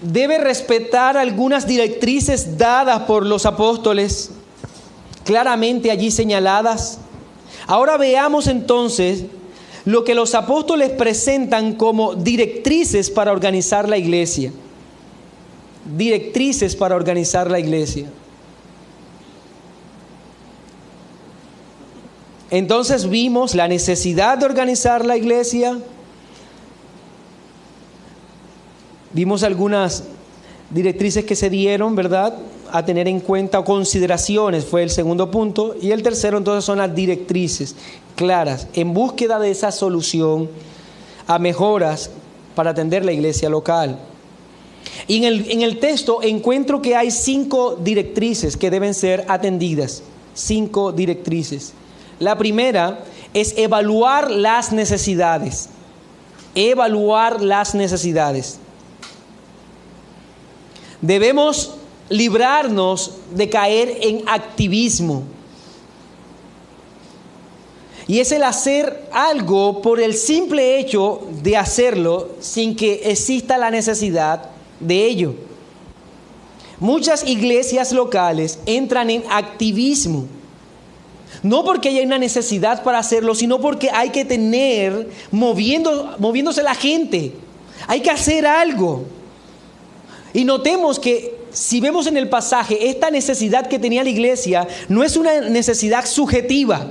debe respetar algunas directrices dadas por los apóstoles, claramente allí señaladas. Ahora veamos entonces lo que los apóstoles presentan como directrices para organizar la iglesia. Directrices para organizar la iglesia. Entonces vimos la necesidad de organizar la iglesia. Vimos algunas directrices que se dieron, ¿verdad?, a tener en cuenta, o consideraciones, fue el segundo punto. Y el tercero entonces son las directrices claras en búsqueda de esa solución a mejoras para atender la iglesia local. Y en el texto encuentro que hay 5 directrices que deben ser atendidas. 5 directrices. La primera es evaluar las necesidades. Evaluar las necesidades. Debemos librarnos de caer en activismo. Y es el hacer algo por el simple hecho de hacerlo sin que exista la necesidad de ello. Muchas iglesias locales entran en activismo. No porque haya una necesidad para hacerlo, sino porque hay que tener, moviéndose la gente. Hay que hacer algo. Y notemos que si vemos en el pasaje, esta necesidad que tenía la iglesia no es una necesidad subjetiva.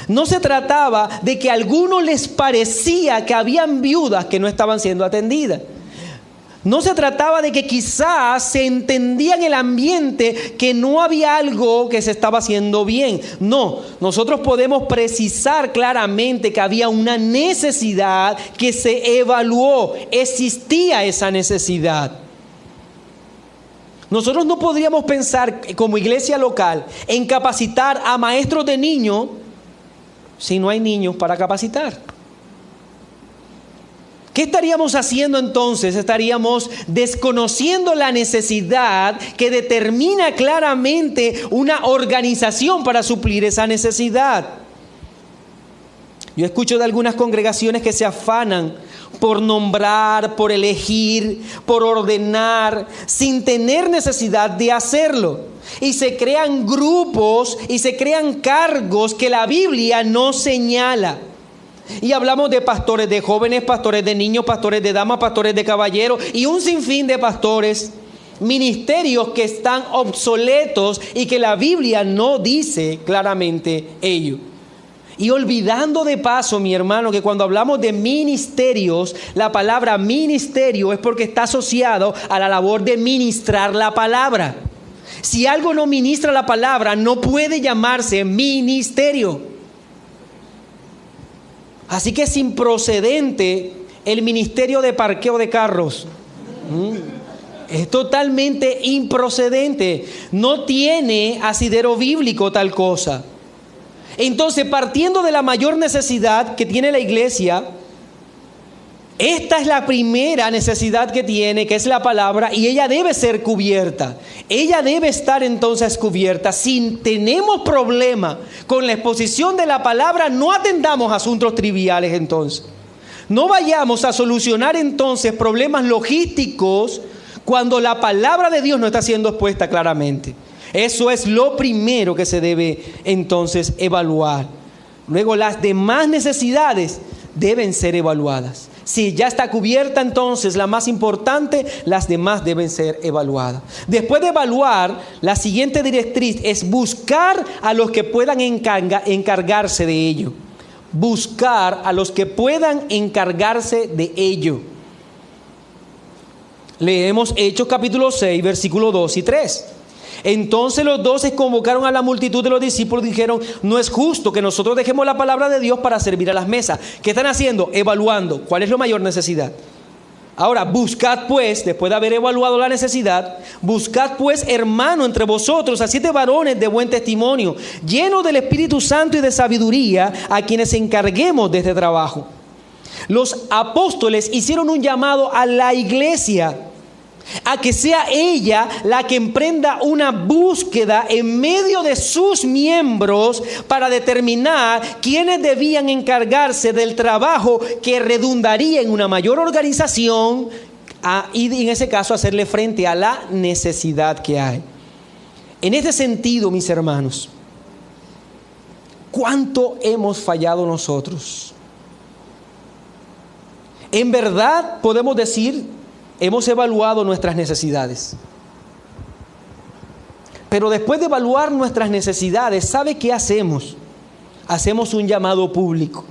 No se trataba de que a algunos les parecía que habían viudas que no estaban siendo atendidas. No se trataba de que quizás se entendía en el ambiente que no había algo que se estaba haciendo bien. No, nosotros podemos precisar claramente que había una necesidad que se evaluó. Existía esa necesidad. Nosotros no podríamos pensar como iglesia local en capacitar a maestros de niños si no hay niños para capacitar. ¿Qué estaríamos haciendo entonces? Estaríamos desconociendo la necesidad que determina claramente una organización para suplir esa necesidad. Yo escucho de algunas congregaciones que se afanan por nombrar, por elegir, por ordenar, sin tener necesidad de hacerlo. Y se crean grupos y se crean cargos que la Biblia no señala. Y hablamos de pastores de jóvenes, pastores de niños, pastores de damas, pastores de caballeros y un sinfín de pastores, ministerios que están obsoletos y que la Biblia no dice claramente ello. Y olvidando de paso, mi hermano, que cuando hablamos de ministerios, la palabra ministerio es porque está asociado a la labor de ministrar la palabra. Si algo no ministra la palabra, no puede llamarse ministerio. Así que es improcedente el ministerio de parqueo de carros. Es totalmente improcedente. No tiene asidero bíblico tal cosa. Entonces, partiendo de la mayor necesidad que tiene la iglesia, esta es la primera necesidad que tiene, que es la palabra, y ella debe ser cubierta. Ella debe estar entonces cubierta. Si tenemos problema con la exposición de la palabra, no atendamos asuntos triviales entonces. No vayamos a solucionar entonces problemas logísticos cuando la palabra de Dios no está siendo expuesta claramente. Eso es lo primero que se debe entonces evaluar. Luego las demás necesidades deben ser evaluadas. Si ya está cubierta entonces la más importante, las demás deben ser evaluadas. Después de evaluar, la siguiente directriz es buscar a los que puedan encargarse de ello. Buscar a los que puedan encargarse de ello. Leemos Hechos capítulo 6, versículos 2 y 3. Entonces los 12 convocaron a la multitud de los discípulos y dijeron: no es justo que nosotros dejemos la palabra de Dios para servir a las mesas. ¿Qué están haciendo? Evaluando. ¿Cuál es la mayor necesidad? Ahora, buscad pues, después de haber evaluado la necesidad, buscad pues, hermano, entre vosotros a 7 varones de buen testimonio, llenos del Espíritu Santo y de sabiduría, a quienes encarguemos de este trabajo. Los apóstoles hicieron un llamado a la iglesia a que sea ella la que emprenda una búsqueda en medio de sus miembros para determinar quiénes debían encargarse del trabajo que redundaría en una mayor organización y en ese caso hacerle frente a la necesidad que hay. En este sentido, mis hermanos, ¿cuánto hemos fallado nosotros? En verdad podemos decir, hemos evaluado nuestras necesidades. Pero después de evaluar nuestras necesidades, ¿sabe qué hacemos? Hacemos un llamado público.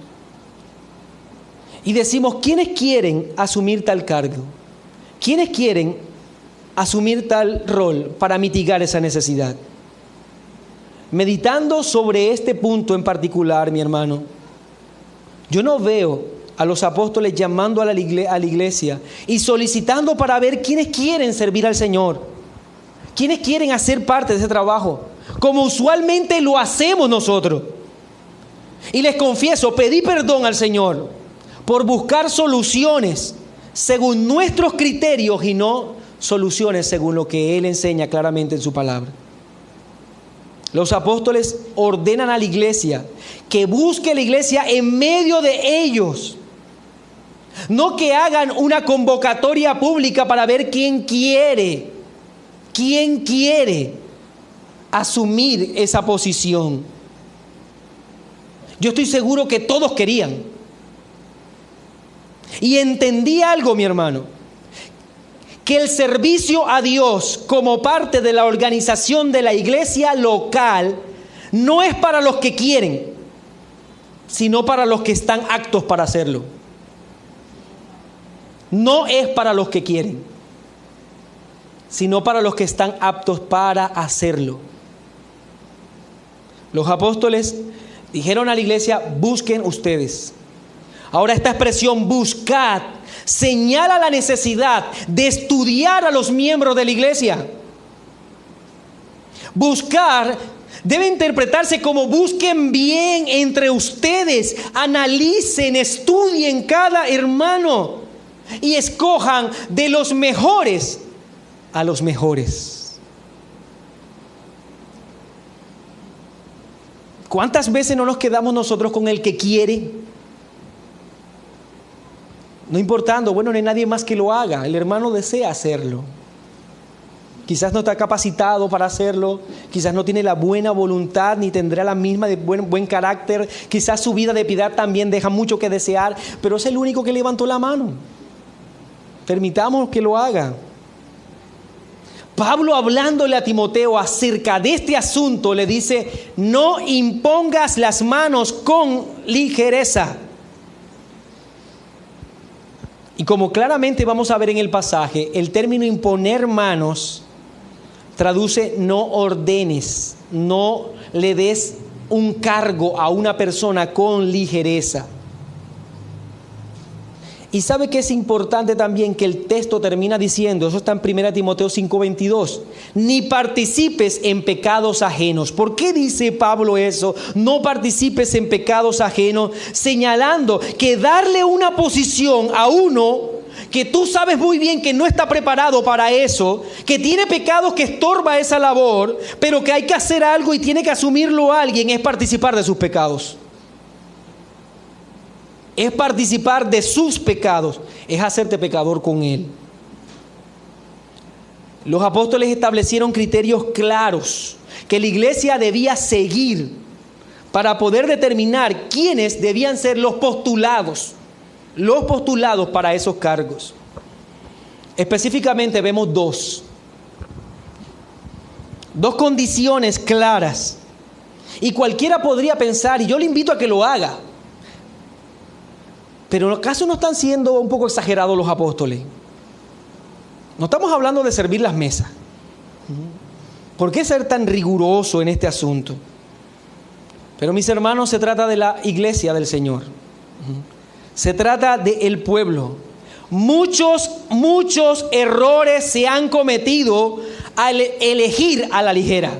Y decimos, ¿quiénes quieren asumir tal cargo? ¿Quiénes quieren asumir tal rol para mitigar esa necesidad? Meditando sobre este punto en particular, mi hermano, yo no veo a los apóstoles llamando a la iglesia y solicitando para ver quiénes quieren servir al Señor, quiénes quieren hacer parte de ese trabajo, como usualmente lo hacemos nosotros. Y les confieso, pedí perdón al Señor por buscar soluciones según nuestros criterios y no soluciones según lo que Él enseña claramente en su palabra. Los apóstoles ordenan a la iglesia que busque la iglesia en medio de ellos. No que hagan una convocatoria pública para ver quién quiere asumir esa posición. Yo estoy seguro que todos querían. Y entendí algo, mi hermano, que el servicio a Dios como parte de la organización de la iglesia local no es para los que quieren, sino para los que están aptos para hacerlo. No es para los que quieren, sino para los que están aptos para hacerlo. Los apóstoles dijeron a la iglesia: busquen ustedes. Ahora esta expresión buscad señala la necesidad de estudiar a los miembros de la iglesia. Buscar debe interpretarse como busquen bien entre ustedes, analicen, estudien cada hermano y escojan de los mejores a los mejores. ¿Cuántas veces no nos quedamos nosotros con el que quiere? No importando, bueno, no hay nadie más que lo haga, el hermano desea hacerlo. Quizás no está capacitado para hacerlo, quizás no tiene la buena voluntad, ni tendrá la misma de buen carácter, quizás su vida de piedad también deja mucho que desear, pero es el único que levantó la mano. Permitamos que lo haga. Pablo, hablándole a Timoteo acerca de este asunto, le dice: no impongas las manos con ligereza. Y como claramente vamos a ver en el pasaje, el término imponer manos traduce no ordenes, no le des un cargo a una persona con ligereza. Y sabe que es importante también que el texto termina diciendo, eso está en 1 Timoteo 5:22, ni participes en pecados ajenos. ¿Por qué dice Pablo eso? No participes en pecados ajenos, señalando que darle una posición a uno que tú sabes muy bien que no está preparado para eso, que tiene pecados que estorba esa labor, pero que hay que hacer algo y tiene que asumirlo alguien, es participar de sus pecados. Es participar de sus pecados, es hacerte pecador con él. Los apóstoles establecieron criterios claros que la iglesia debía seguir para poder determinar quiénes debían ser los postulados para esos cargos. Específicamente vemos dos condiciones claras. Y cualquiera podría pensar, y yo le invito a que lo haga, pero ¿acaso no están siendo un poco exagerados los apóstoles? No estamos hablando de servir las mesas. ¿Por qué ser tan riguroso en este asunto? Pero mis hermanos, se trata de la iglesia del Señor. Se trata del pueblo. Muchos errores se han cometido al elegir a la ligera.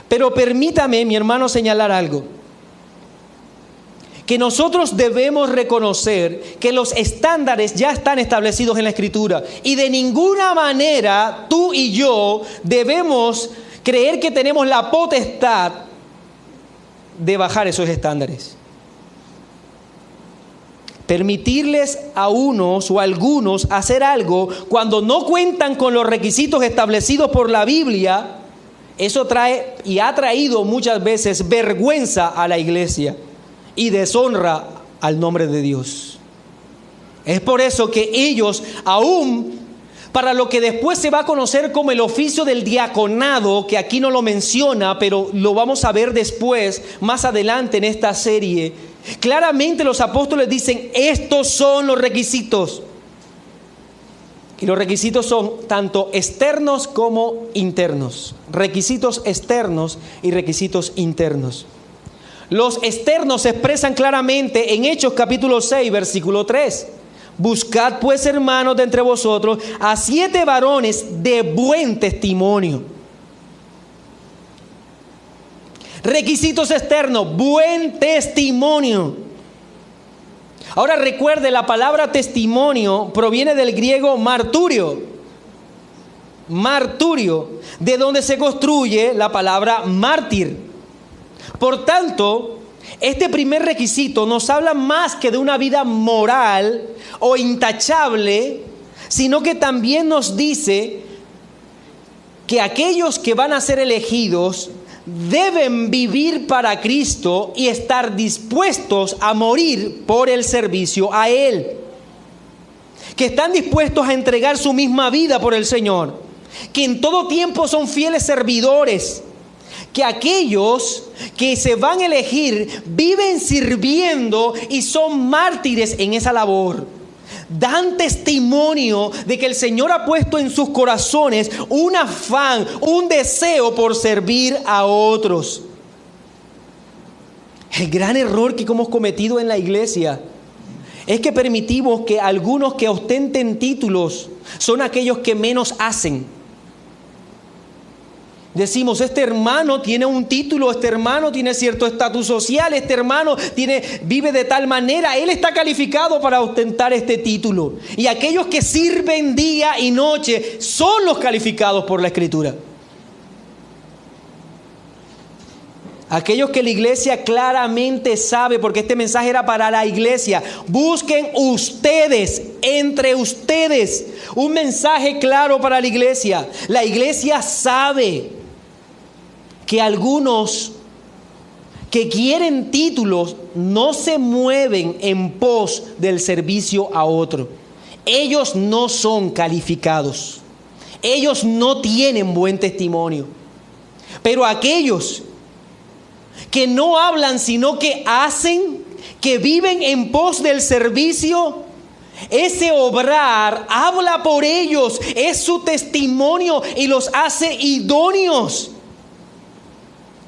Pero permítame, mi hermano, señalar algo. Que nosotros debemos reconocer que los estándares ya están establecidos en la Escritura. Y de ninguna manera tú y yo debemos creer que tenemos la potestad de bajar esos estándares. Permitirles a unos o a algunos hacer algo cuando no cuentan con los requisitos establecidos por la Biblia, eso trae y ha traído muchas veces vergüenza a la iglesia y deshonra al nombre de Dios. Es por eso que ellos, aún para lo que después se va a conocer como el oficio del diaconado, que aquí no lo menciona, pero lo vamos a ver después, más adelante en esta serie, claramente los apóstoles dicen, estos son los requisitos. Y los requisitos son tanto externos como internos. Requisitos externos y requisitos internos. Los externos se expresan claramente en Hechos capítulo 6, versículo 3. Buscad pues, hermanos, de entre vosotros a 7 varones de buen testimonio. Requisitos externos, buen testimonio. Ahora recuerde, la palabra testimonio proviene del griego marturio. Marturio, de donde se construye la palabra mártir. Por tanto, este primer requisito nos habla más que de una vida moral o intachable, sino que también nos dice que aquellos que van a ser elegidos deben vivir para Cristo y estar dispuestos a morir por el servicio a Él. Que están dispuestos a entregar su misma vida por el Señor. Que en todo tiempo son fieles servidores. Que aquellos que se van a elegir viven sirviendo y son mártires en esa labor. Dan testimonio de que el Señor ha puesto en sus corazones un afán, un deseo por servir a otros. El gran error que hemos cometido en la iglesia es que permitimos que algunos que ostenten títulos son aquellos que menos hacen. Decimos, este hermano tiene un título, este hermano tiene cierto estatus social, este hermano vive de tal manera, él está calificado para ostentar este título. Y aquellos que sirven día y noche son los calificados por la Escritura. Aquellos que la iglesia claramente sabe, porque este mensaje era para la iglesia, busquen ustedes, entre ustedes, un mensaje claro para la iglesia. La iglesia sabe que algunos que quieren títulos no se mueven en pos del servicio a otro. Ellos no son calificados. Ellos no tienen buen testimonio. Pero aquellos que no hablan, sino que hacen, que viven en pos del servicio, Ese obrar habla por ellos, es su testimonio y los hace idóneos.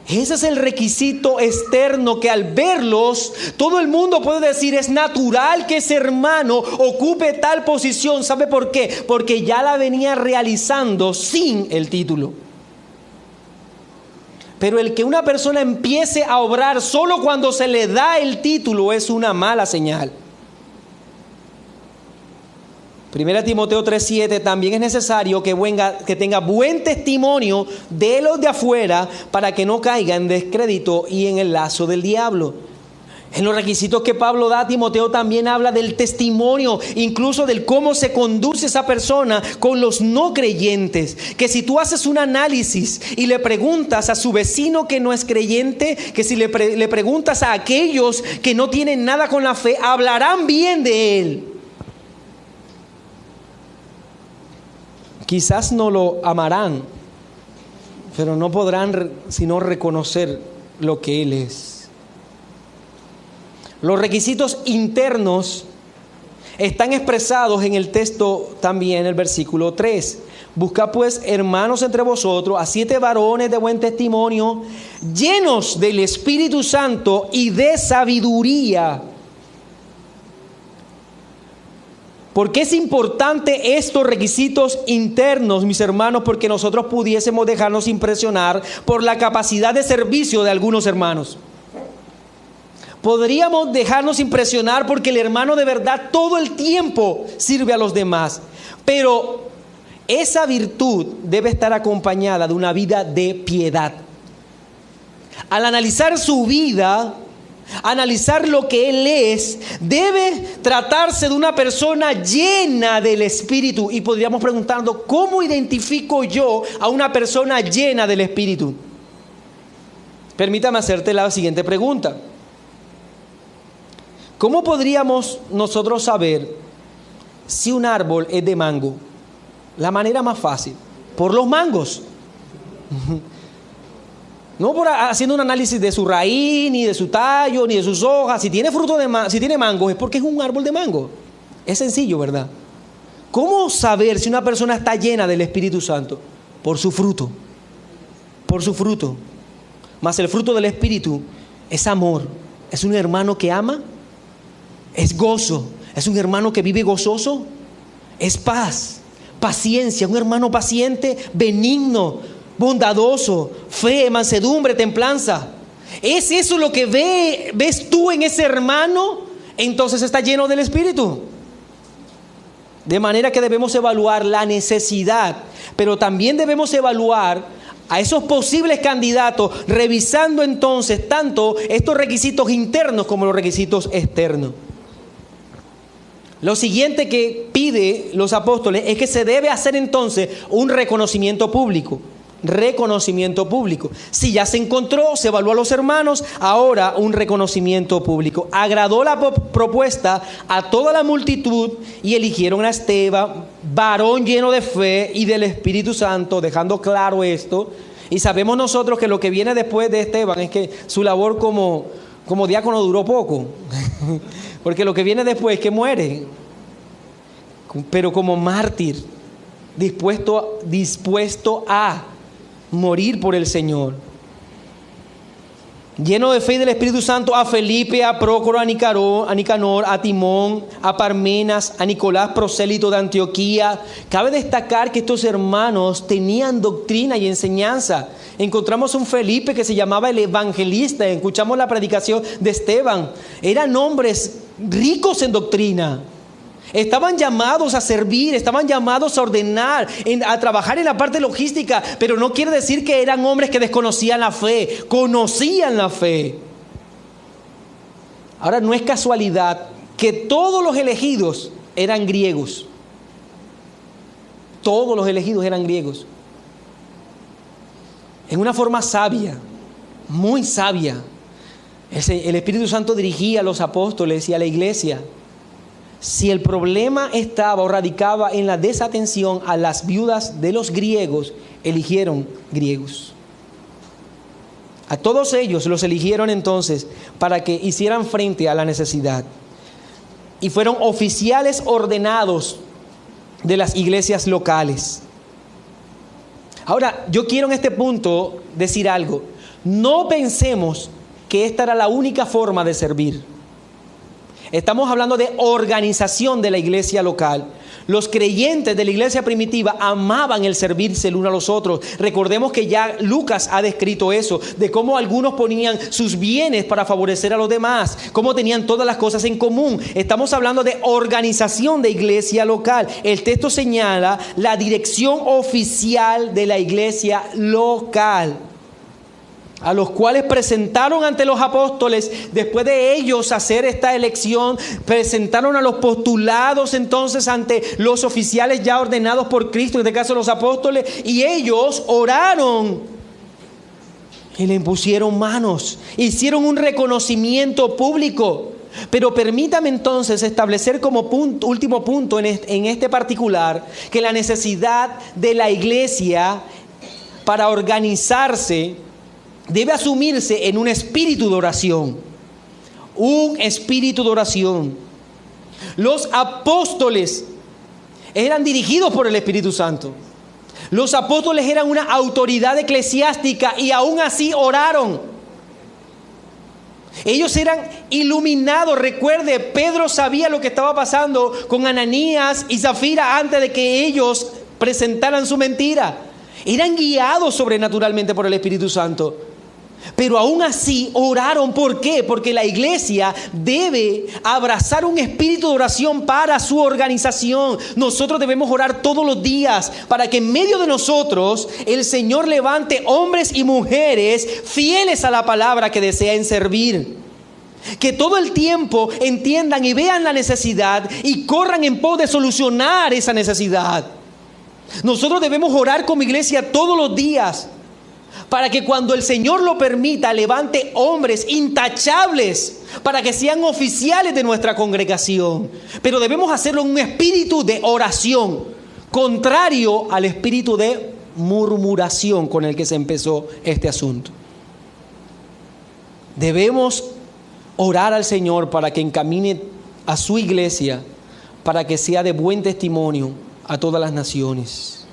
Ese es el requisito externo que al verlos, todo el mundo puede decir, es natural que ese hermano ocupe tal posición. ¿Sabe por qué? Porque ya la venía realizando sin el título. Pero el que una persona empiece a obrar solo cuando se le da el título es una mala señal. 1 Timoteo 3:7, también es necesario que tenga buen testimonio de los de afuera para que no caiga en descrédito y en el lazo del diablo. En los requisitos que Pablo da a Timoteo también habla del testimonio, incluso del cómo se conduce esa persona con los no creyentes. Que si tú haces un análisis y le preguntas a su vecino que no es creyente, que si le preguntas a aquellos que no tienen nada con la fe, hablarán bien de él. Quizás no lo amarán, pero no podrán sino reconocer lo que Él es. Los requisitos internos están expresados en el texto también, en el versículo 3. Buscad pues, hermanos, entre vosotros a 7 varones de buen testimonio, llenos del Espíritu Santo y de sabiduría. ¿Por qué es importante estos requisitos internos, mis hermanos? Porque nosotros pudiésemos dejarnos impresionar por la capacidad de servicio de algunos hermanos. Podríamos dejarnos impresionar porque el hermano de verdad todo el tiempo sirve a los demás. Pero esa virtud debe estar acompañada de una vida de piedad. Al analizar su vida, analizar lo que él es, debe tratarse de una persona llena del Espíritu. Y podríamos preguntarnos, ¿cómo identifico yo a una persona llena del Espíritu? Permítame hacerte la siguiente pregunta. ¿Cómo podríamos nosotros saber si un árbol es de mango? La manera más fácil, por los mangos. No por haciendo un análisis de su raíz, ni de su tallo, ni de sus hojas. Si tiene fruto si tiene mango, es porque es un árbol de mango. Es sencillo, ¿verdad? ¿Cómo saber si una persona está llena del Espíritu Santo? Por su fruto. Por su fruto. Mas el fruto del Espíritu es amor. Es un hermano que ama. Es gozo. Es un hermano que vive gozoso. Es paz. Paciencia. Un hermano paciente, benigno, bondadoso, fe, mansedumbre, templanza. ¿Es eso lo que ves tú en ese hermano? Entonces está lleno del Espíritu. De manera que debemos evaluar la necesidad, pero también debemos evaluar a esos posibles candidatos, revisando entonces tanto estos requisitos internos como los requisitos externos. Lo siguiente que pide los apóstoles es que se debe hacer entonces un reconocimiento público. Reconocimiento público. Si ya se encontró, se evaluó a los hermanos, ahora un reconocimiento público. Agradó la propuesta a toda la multitud y eligieron a Esteban, varón lleno de fe y del Espíritu Santo, dejando claro esto. Y sabemos nosotros que lo que viene después de Esteban es que su labor como diácono duró poco, porque lo que viene después es que muere, pero como mártir, dispuesto a morir por el Señor. Lleno de fe y del Espíritu Santo, a Felipe, a Prócoro, a Nicanor, a Timón, a Parmenas, a Nicolás, prosélito de Antioquía. Cabe destacar que estos hermanos tenían doctrina y enseñanza. Encontramos un Felipe que se llamaba el evangelista. Escuchamos la predicación de Esteban. Eran hombres ricos en doctrina. Estaban llamados a servir, estaban llamados a ordenar, a trabajar en la parte logística, pero no quiere decir que eran hombres que desconocían la fe, conocían la fe. Ahora, no es casualidad que todos los elegidos eran griegos. Todos los elegidos eran griegos. En una forma sabia, muy sabia. El Espíritu Santo dirigía a los apóstoles y a la iglesia. Si el problema estaba o radicaba en la desatención a las viudas de los griegos, eligieron griegos. A todos ellos los eligieron entonces para que hicieran frente a la necesidad. y fueron oficiales ordenados de las iglesias locales. Ahora, yo quiero en este punto decir algo. No pensemos que esta era la única forma de servir. Estamos hablando de organización de la iglesia local. Los creyentes de la iglesia primitiva amaban el servirse el uno a los otros. Recordemos que ya Lucas ha descrito eso, de cómo algunos ponían sus bienes para favorecer a los demás, cómo tenían todas las cosas en común. Estamos hablando de organización de iglesia local. El texto señala la dirección oficial de la iglesia local, a los cuales presentaron ante los apóstoles. Después de ellos hacer esta elección, presentaron a los postulados entonces ante los oficiales ya ordenados por Cristo, en este caso los apóstoles, y ellos oraron y le impusieron manos, hicieron un reconocimiento público. Pero permítame entonces establecer como último punto en este particular, que la necesidad de la iglesia para organizarse debe asumirse en un espíritu de oración. Un espíritu de oración. Los apóstoles eran dirigidos por el Espíritu Santo. Los apóstoles eran una autoridad eclesiástica y aún así oraron. Ellos eran iluminados. Recuerde, Pedro sabía lo que estaba pasando con Ananías y Zafira antes de que ellos presentaran su mentira. Eran guiados sobrenaturalmente por el Espíritu Santo. Pero aún así oraron. ¿Por qué? Porque la iglesia debe abrazar un espíritu de oración para su organización. Nosotros debemos orar todos los días para que en medio de nosotros el Señor levante hombres y mujeres fieles a la palabra que desean servir. Que todo el tiempo entiendan y vean la necesidad y corran en pos de solucionar esa necesidad. Nosotros debemos orar como iglesia todos los días, para que cuando el Señor lo permita, levante hombres intachables para que sean oficiales de nuestra congregación. Pero debemos hacerlo en un espíritu de oración, contrario al espíritu de murmuración con el que se empezó este asunto. Debemos orar al Señor para que encamine a su iglesia, para que sea de buen testimonio a todas las naciones.